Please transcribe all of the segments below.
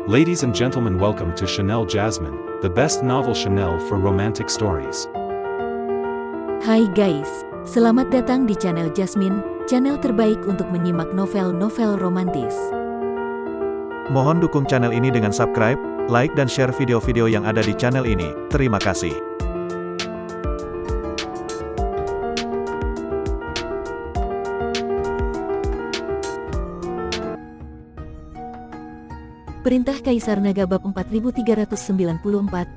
Ladies and gentlemen, welcome to Chanel Jasmine, the best novel Chanel for romantic stories. Hai guys, selamat datang di channel Jasmine, channel terbaik untuk menyimak novel-novel romantis. Mohon dukung channel ini dengan subscribe, like dan share video-video yang ada di channel ini. Terima kasih. Perintah Kaisar Naga bab 4394,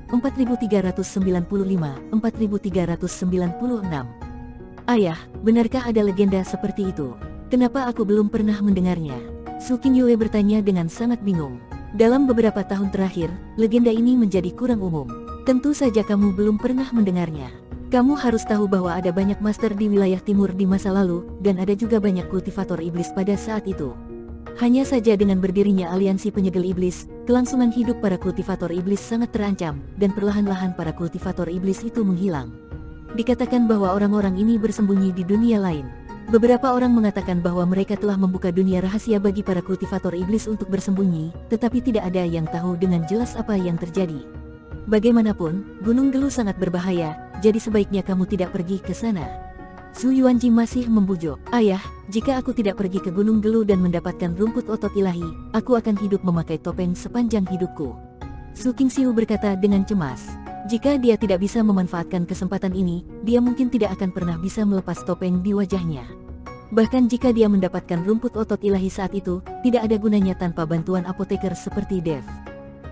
4395, 4396. Ayah, benarkah ada legenda seperti itu? Kenapa aku belum pernah mendengarnya? Su Qingyue bertanya dengan sangat bingung. Dalam beberapa tahun terakhir, legenda ini menjadi kurang umum. Tentu saja kamu belum pernah mendengarnya. Kamu harus tahu bahwa ada banyak master di wilayah timur di masa lalu, dan ada juga banyak kultivator iblis pada saat itu. Hanya saja dengan berdirinya aliansi penyegel iblis, kelangsungan hidup para kultivator iblis sangat terancam, dan perlahan-lahan para kultivator iblis itu menghilang. Dikatakan bahwa orang-orang ini bersembunyi di dunia lain. Beberapa orang mengatakan bahwa mereka telah membuka dunia rahasia bagi para kultivator iblis untuk bersembunyi, tetapi tidak ada yang tahu dengan jelas apa yang terjadi. Bagaimanapun, Gunung Geluh sangat berbahaya, jadi sebaiknya kamu tidak pergi ke sana. Zhu Yuanji masih membujuk. Ayah, jika aku tidak pergi ke Gunung Geluh dan mendapatkan rumput otot ilahi, aku akan hidup memakai topeng sepanjang hidupku. Su Qingxiu berkata dengan cemas. Jika dia tidak bisa memanfaatkan kesempatan ini, dia mungkin tidak akan pernah bisa melepas topeng di wajahnya. Bahkan jika dia mendapatkan rumput otot ilahi saat itu, tidak ada gunanya tanpa bantuan apoteker seperti Dev.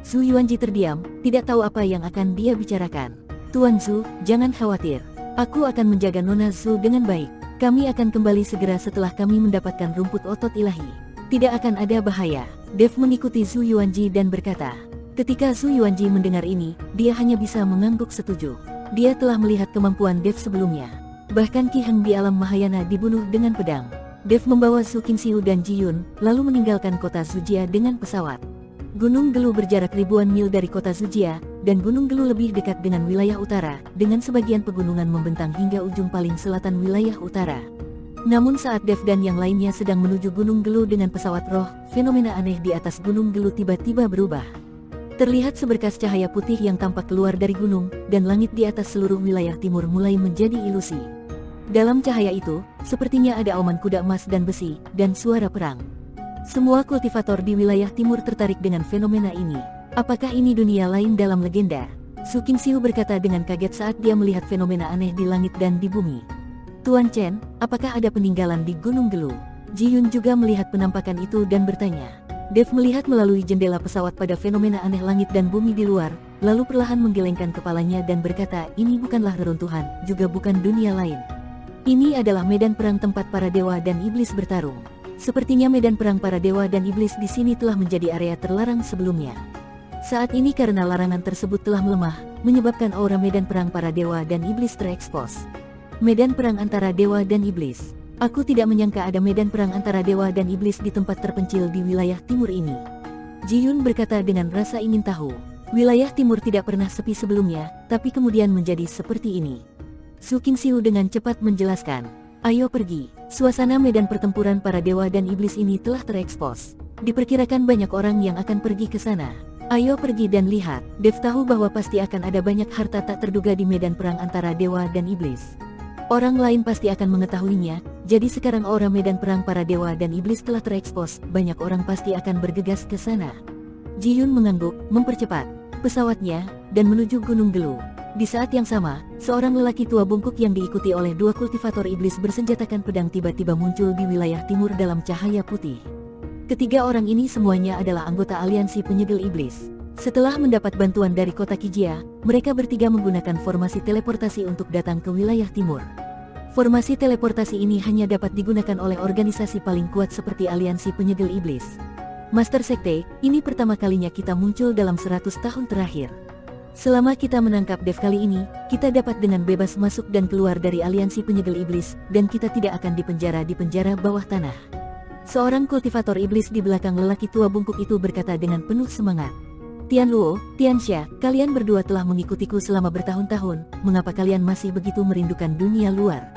Zhu Yuanji terdiam, tidak tahu apa yang akan dia bicarakan. Tuan Zhu, jangan khawatir. Aku akan menjaga Nona Zhu dengan baik. Kami akan kembali segera setelah kami mendapatkan rumput otot ilahi. Tidak akan ada bahaya. Dev mengikuti Zhu Yuanji dan berkata. Ketika Zhu Yuanji mendengar ini, dia hanya bisa mengangguk setuju. Dia telah melihat kemampuan Dev sebelumnya. Bahkan Qi Heng di alam Mahayana dibunuh dengan pedang. Dev membawa Su Qingxiu dan Ji Yun, lalu meninggalkan kota Zujia dengan pesawat. Gunung Geluh berjarak ribuan mil dari kota Zujia, dan Gunung Geluh lebih dekat dengan wilayah utara, dengan sebagian pegunungan membentang hingga ujung paling selatan wilayah utara. Namun saat Dev dan yang lainnya sedang menuju Gunung Geluh dengan pesawat roh, fenomena aneh di atas Gunung Geluh tiba-tiba berubah. Terlihat seberkas cahaya putih yang tampak keluar dari gunung, dan langit di atas seluruh wilayah timur mulai menjadi ilusi. Dalam cahaya itu, sepertinya ada auman kuda emas dan besi, dan suara perang. Semua kultivator di wilayah timur tertarik dengan fenomena ini. Apakah ini dunia lain dalam legenda? Su Qingxiu berkata dengan kaget saat dia melihat fenomena aneh di langit dan di bumi. Tuan Chen, apakah ada peninggalan di Gunung Geluh? Ji Yun juga melihat penampakan itu dan bertanya. Dev melihat melalui jendela pesawat pada fenomena aneh langit dan bumi di luar, lalu perlahan menggelengkan kepalanya dan berkata, ini bukanlah reruntuhan, juga bukan dunia lain. Ini adalah medan perang tempat para dewa dan iblis bertarung. Sepertinya medan perang para dewa dan iblis di sini telah menjadi area terlarang sebelumnya. Saat ini karena larangan tersebut telah melemah, menyebabkan aura medan perang para dewa dan iblis terekspos. Medan perang antara dewa dan iblis. Aku tidak menyangka ada medan perang antara dewa dan iblis di tempat terpencil di wilayah timur ini. Ji Yun berkata dengan rasa ingin tahu. Wilayah timur tidak pernah sepi sebelumnya, tapi kemudian menjadi seperti ini. Su Qingxiu dengan cepat menjelaskan. Ayo pergi, suasana medan pertempuran para dewa dan iblis ini telah terekspos. Diperkirakan banyak orang yang akan pergi ke sana. Ayo pergi dan lihat. Dev tahu bahwa pasti akan ada banyak harta tak terduga di medan perang antara dewa dan iblis. Orang lain pasti akan mengetahuinya, jadi sekarang aura medan perang para dewa dan iblis telah terekspos, banyak orang pasti akan bergegas ke sana. Ji Yun mengangguk, mempercepat pesawatnya, dan menuju Gunung Geluh. Di saat yang sama, seorang lelaki tua bungkuk yang diikuti oleh dua kultivator iblis bersenjatakan pedang tiba-tiba muncul di wilayah timur dalam cahaya putih. Ketiga orang ini semuanya adalah anggota aliansi penyegel iblis. Setelah mendapat bantuan dari kota Kijia, mereka bertiga menggunakan formasi teleportasi untuk datang ke wilayah timur. Formasi teleportasi ini hanya dapat digunakan oleh organisasi paling kuat seperti aliansi penyegel iblis. Master Sekte, ini pertama kalinya kita muncul dalam 100 tahun terakhir. Selama kita menangkap Dev kali ini, kita dapat dengan bebas masuk dan keluar dari aliansi penyegel iblis, dan kita tidak akan dipenjara di penjara bawah tanah. Seorang kultivator iblis di belakang lelaki tua bungkuk itu berkata dengan penuh semangat. Tian Luo, Tian Xia, kalian berdua telah mengikutiku selama bertahun-tahun, mengapa kalian masih begitu merindukan dunia luar?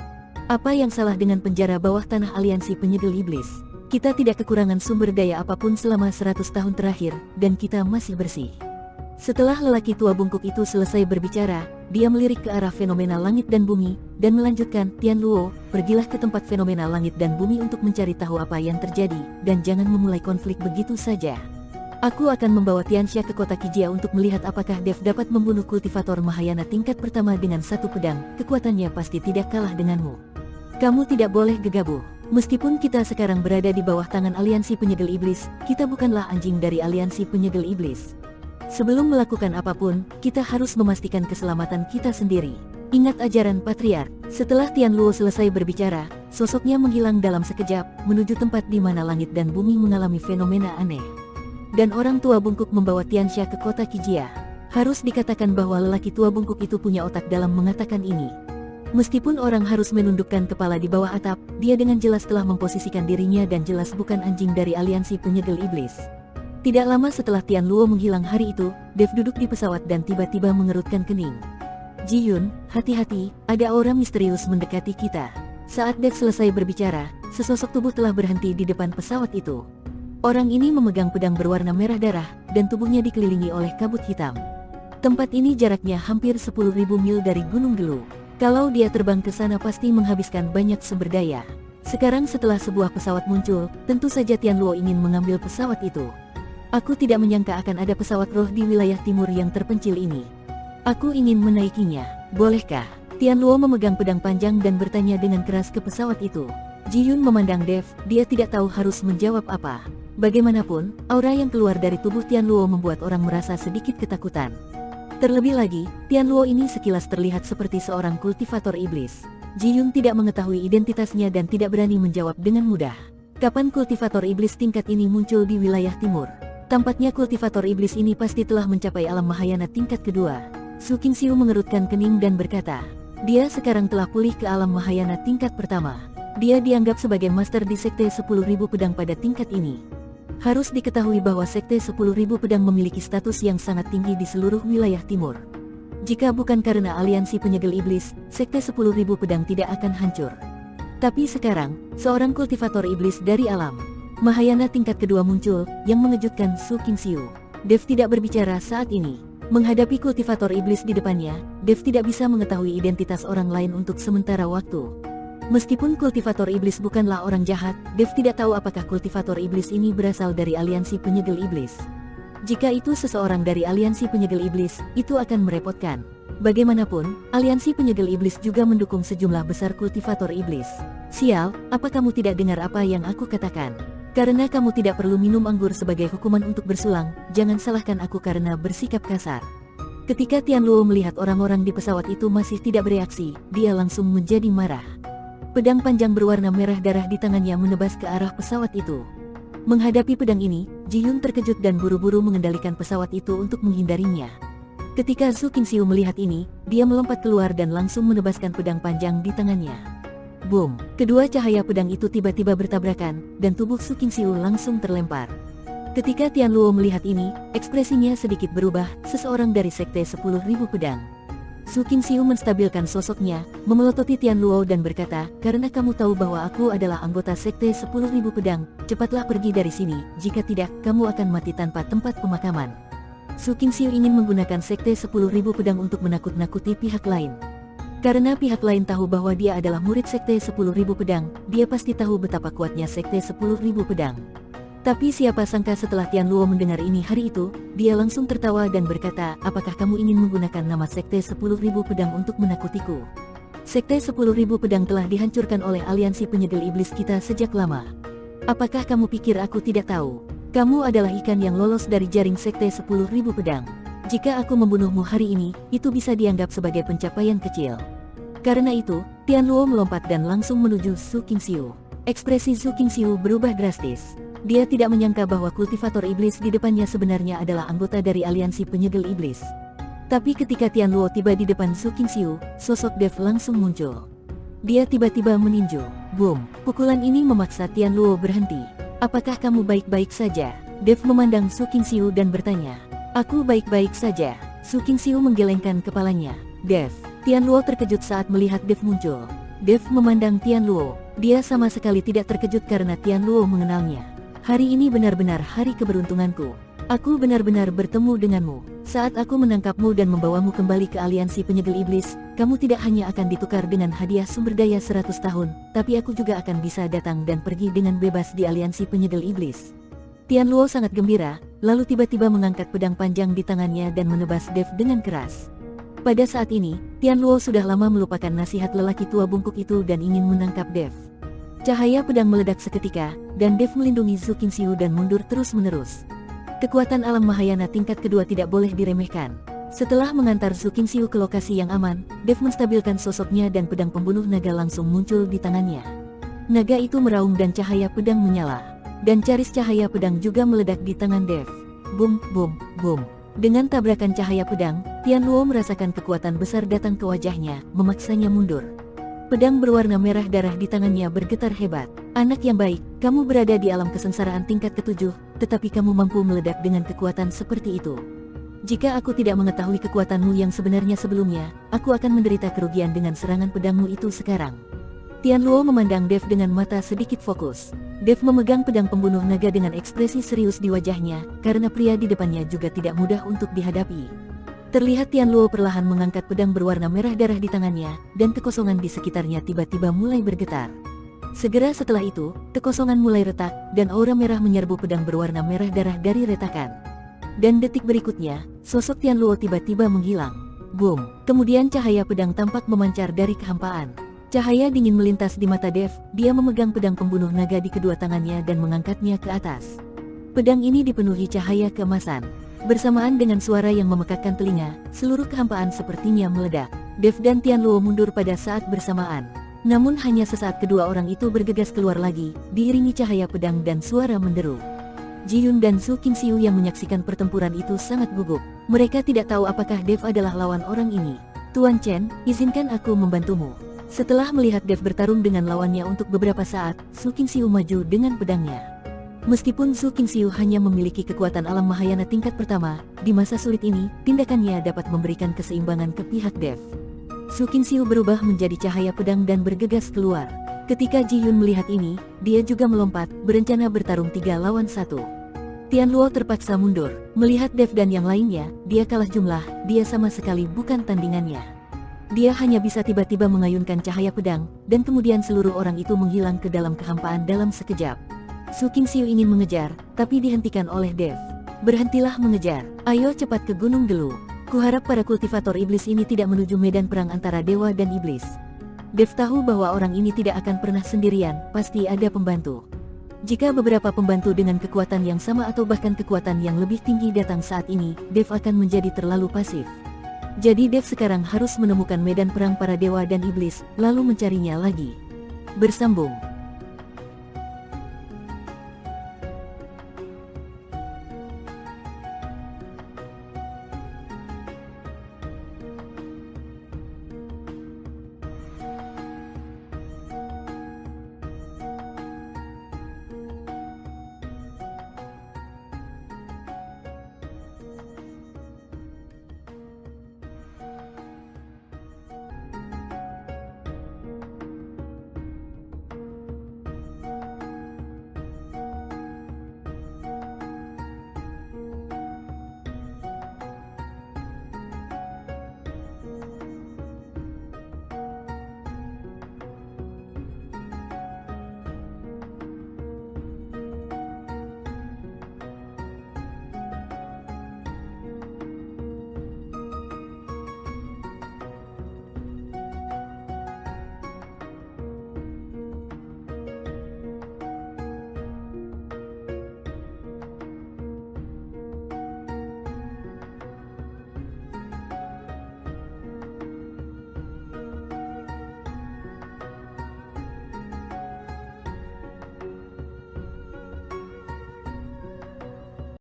Apa yang salah dengan penjara bawah tanah aliansi penyegel iblis? Kita tidak kekurangan sumber daya apapun selama 100 tahun terakhir, dan kita masih bersih. Setelah lelaki tua bungkuk itu selesai berbicara, dia melirik ke arah fenomena langit dan bumi, dan melanjutkan, Tian Luo, pergilah ke tempat fenomena langit dan bumi untuk mencari tahu apa yang terjadi, dan jangan memulai konflik begitu saja. Aku akan membawa Tianxia ke kota Kijia untuk melihat apakah Dev dapat membunuh kultivator Mahayana tingkat pertama dengan satu pedang, kekuatannya pasti tidak kalah denganmu. Kamu tidak boleh gegabah. Meskipun kita sekarang berada di bawah tangan aliansi penyegel iblis, kita bukanlah anjing dari aliansi penyegel iblis. Sebelum melakukan apapun, kita harus memastikan keselamatan kita sendiri. Ingat ajaran patriark. Setelah Tian Luo selesai berbicara, sosoknya menghilang dalam sekejap, menuju tempat di mana langit dan bumi mengalami fenomena aneh. Dan orang tua bungkuk membawa Tianxia ke kota Kijia. Harus dikatakan bahwa lelaki tua bungkuk itu punya otak dalam mengatakan ini. Meskipun orang harus menundukkan kepala di bawah atap, dia dengan jelas telah memposisikan dirinya dan jelas bukan anjing dari aliansi penyegel iblis. Tidak lama setelah Tian Luo menghilang hari itu, Dev duduk di pesawat dan tiba-tiba mengerutkan kening. Ji Yun, hati-hati, ada aura misterius mendekati kita. Saat Dev selesai berbicara, sesosok tubuh telah berhenti di depan pesawat itu. Orang ini memegang pedang berwarna merah darah, dan tubuhnya dikelilingi oleh kabut hitam. Tempat ini jaraknya hampir 10.000 mil dari Gunung Gelu. Kalau dia terbang ke sana pasti menghabiskan banyak sumber daya. Sekarang setelah sebuah pesawat muncul, tentu saja Tian Luo ingin mengambil pesawat itu. Aku tidak menyangka akan ada pesawat roh di wilayah timur yang terpencil ini. Aku ingin menaikinya, bolehkah? Tian Luo memegang pedang panjang dan bertanya dengan keras ke pesawat itu. Ji Yun memandang Dev, dia tidak tahu harus menjawab apa. Bagaimanapun, aura yang keluar dari tubuh Tian Luo membuat orang merasa sedikit ketakutan. Terlebih lagi, Tian Luo ini sekilas terlihat seperti seorang kultivator iblis. Ji Yun tidak mengetahui identitasnya dan tidak berani menjawab dengan mudah. Kapan kultivator iblis tingkat ini muncul di wilayah timur? Tampaknya kultivator iblis ini pasti telah mencapai alam Mahayana tingkat kedua. Su Qingxiu mengerutkan kening dan berkata, dia sekarang telah pulih ke alam Mahayana tingkat pertama. Dia dianggap sebagai master di Sekte 10.000 Pedang pada tingkat ini. Harus diketahui bahwa Sekte 10.000 Pedang memiliki status yang sangat tinggi di seluruh wilayah timur. Jika bukan karena aliansi penyegel iblis, Sekte 10.000 Pedang tidak akan hancur. Tapi sekarang, seorang kultivator iblis dari alam Mahayana tingkat kedua muncul, yang mengejutkan Su Qingxiu. Dev tidak berbicara saat ini. Menghadapi kultivator iblis di depannya, Dev tidak bisa mengetahui identitas orang lain untuk sementara waktu. Meskipun kultivator iblis bukanlah orang jahat, Dev tidak tahu apakah kultivator iblis ini berasal dari aliansi penyegel iblis. Jika itu seseorang dari aliansi penyegel iblis, itu akan merepotkan. Bagaimanapun, aliansi penyegel iblis juga mendukung sejumlah besar kultivator iblis. Sial, apa kamu tidak dengar apa yang aku katakan? Karena kamu tidak perlu minum anggur sebagai hukuman untuk bersulang, jangan salahkan aku karena bersikap kasar. Ketika Tian Luo melihat orang-orang di pesawat itu masih tidak bereaksi, dia langsung menjadi marah. Pedang panjang berwarna merah darah di tangannya menebas ke arah pesawat itu. Menghadapi pedang ini, Ji Yun terkejut dan buru-buru mengendalikan pesawat itu untuk menghindarinya. Ketika Su Qingxiu melihat ini, dia melompat keluar dan langsung menebaskan pedang panjang di tangannya. Boom! Kedua cahaya pedang itu tiba-tiba bertabrakan, dan tubuh Su Qingxiu langsung terlempar. Ketika Tian Luo melihat ini, ekspresinya sedikit berubah, seseorang dari Sekte 10.000 Pedang. Su Qingxiu menstabilkan sosoknya, memelototi Tian Luo dan berkata, karena kamu tahu bahwa aku adalah anggota Sekte 10.000 Pedang, cepatlah pergi dari sini, jika tidak, kamu akan mati tanpa tempat pemakaman. Su Qingxiu ingin menggunakan Sekte 10.000 Pedang untuk menakut-nakuti pihak lain. Karena pihak lain tahu bahwa dia adalah murid Sekte 10.000 Pedang, dia pasti tahu betapa kuatnya Sekte 10.000 Pedang. Tapi siapa sangka setelah Tian Luo mendengar ini hari itu, dia langsung tertawa dan berkata, apakah kamu ingin menggunakan nama Sekte 10.000 Pedang untuk menakutiku? Sekte 10.000 Pedang telah dihancurkan oleh aliansi penyegel iblis kita sejak lama. Apakah kamu pikir aku tidak tahu? Kamu adalah ikan yang lolos dari jaring Sekte 10.000 Pedang. Jika aku membunuhmu hari ini, itu bisa dianggap sebagai pencapaian kecil. Karena itu, Tian Luo melompat dan langsung menuju Su Qingxiu. Ekspresi Su Qingxiu berubah drastis. Dia tidak menyangka bahwa kultivator iblis di depannya sebenarnya adalah anggota dari aliansi penyegel iblis. Tapi ketika Tian Luo tiba di depan Su Qingxiu, sosok Dev langsung muncul. Dia tiba-tiba meninju. Boom! Pukulan ini memaksa Tian Luo berhenti. Apakah kamu baik-baik saja? Dev memandang Su Qingxiu dan bertanya. Aku baik-baik saja. Su Qingxiu menggelengkan kepalanya. Dev. Tian Luo terkejut saat melihat Dev muncul. Dev memandang Tian Luo. Dia sama sekali tidak terkejut karena Tian Luo mengenalnya. Hari ini benar-benar hari keberuntunganku. Aku benar-benar bertemu denganmu. Saat aku menangkapmu dan membawamu kembali ke aliansi penyegel iblis, kamu tidak hanya akan ditukar dengan hadiah sumber daya 100 tahun, tapi aku juga akan bisa datang dan pergi dengan bebas di aliansi penyegel iblis. Tian Luo sangat gembira, lalu tiba-tiba mengangkat pedang panjang di tangannya dan menebas Dev dengan keras. Pada saat ini, Tian Luo sudah lama melupakan nasihat lelaki tua bungkuk itu dan ingin menangkap Dev. Cahaya pedang meledak seketika, dan Dev melindungi Zhu Qingxiu dan mundur terus-menerus. Kekuatan alam Mahayana tingkat kedua tidak boleh diremehkan. Setelah mengantar Zhu Qingxiu ke lokasi yang aman, Dev menstabilkan sosoknya dan pedang pembunuh naga langsung muncul di tangannya. Naga itu meraung dan cahaya pedang menyala. Dan caris cahaya pedang juga meledak di tangan Dev. Boom, boom, boom. Dengan tabrakan cahaya pedang, Tian Luo merasakan kekuatan besar datang ke wajahnya, memaksanya mundur. Pedang berwarna merah darah di tangannya bergetar hebat. Anak yang baik, kamu berada di alam kesengsaraan tingkat ketujuh, tetapi kamu mampu meledak dengan kekuatan seperti itu. Jika aku tidak mengetahui kekuatanmu yang sebenarnya sebelumnya, aku akan menderita kerugian dengan serangan pedangmu itu sekarang. Tian Luo memandang Dev dengan mata sedikit fokus. Dev memegang pedang pembunuh naga dengan ekspresi serius di wajahnya, karena pria di depannya juga tidak mudah untuk dihadapi. Terlihat Tian Luo perlahan mengangkat pedang berwarna merah darah di tangannya, dan kekosongan di sekitarnya tiba-tiba mulai bergetar. Segera setelah itu, kekosongan mulai retak, dan aura merah menyerbu pedang berwarna merah darah dari retakan. Dan detik berikutnya, sosok Tian Luo tiba-tiba menghilang. Boom! Kemudian cahaya pedang tampak memancar dari kehampaan. Cahaya dingin melintas di mata Dev, dia memegang pedang pembunuh naga di kedua tangannya dan mengangkatnya ke atas. Pedang ini dipenuhi cahaya keemasan. Bersamaan dengan suara yang memekakkan telinga, seluruh kehampaan sepertinya meledak. Dev dan Tian Luo mundur pada saat bersamaan. Namun hanya sesaat kedua orang itu bergegas keluar lagi, diiringi cahaya pedang dan suara menderu. Ji Yun dan Zhu Qingxiu yang menyaksikan pertempuran itu sangat gugup. Mereka tidak tahu apakah Dev adalah lawan orang ini. Tuan Chen, izinkan aku membantumu. Setelah melihat Dev bertarung dengan lawannya untuk beberapa saat, Zhu Qingxiu maju dengan pedangnya. Meskipun Zhu Qingxiu hanya memiliki kekuatan alam Mahayana tingkat pertama, di masa sulit ini, tindakannya dapat memberikan keseimbangan ke pihak Dev. Zhu Qingxiu berubah menjadi cahaya pedang dan bergegas keluar. Ketika Ji Yun melihat ini, dia juga melompat, berencana bertarung 3 lawan 1. Tian Luo terpaksa mundur. Melihat Dev dan yang lainnya, dia kalah jumlah, dia sama sekali bukan tandingannya. Dia hanya bisa tiba-tiba mengayunkan cahaya pedang, dan kemudian seluruh orang itu menghilang ke dalam kehampaan dalam sekejap. Zhu Qingxiu ingin mengejar, tapi dihentikan oleh Dev. Berhentilah mengejar, ayo cepat ke Gunung Delu. Kuharap para kultivator iblis ini tidak menuju medan perang antara dewa dan iblis. Dev tahu bahwa orang ini tidak akan pernah sendirian, pasti ada pembantu. Jika beberapa pembantu dengan kekuatan yang sama atau bahkan kekuatan yang lebih tinggi datang saat ini, Dev akan menjadi terlalu pasif. Jadi Dev sekarang harus menemukan medan perang para dewa dan iblis, lalu mencarinya lagi. Bersambung.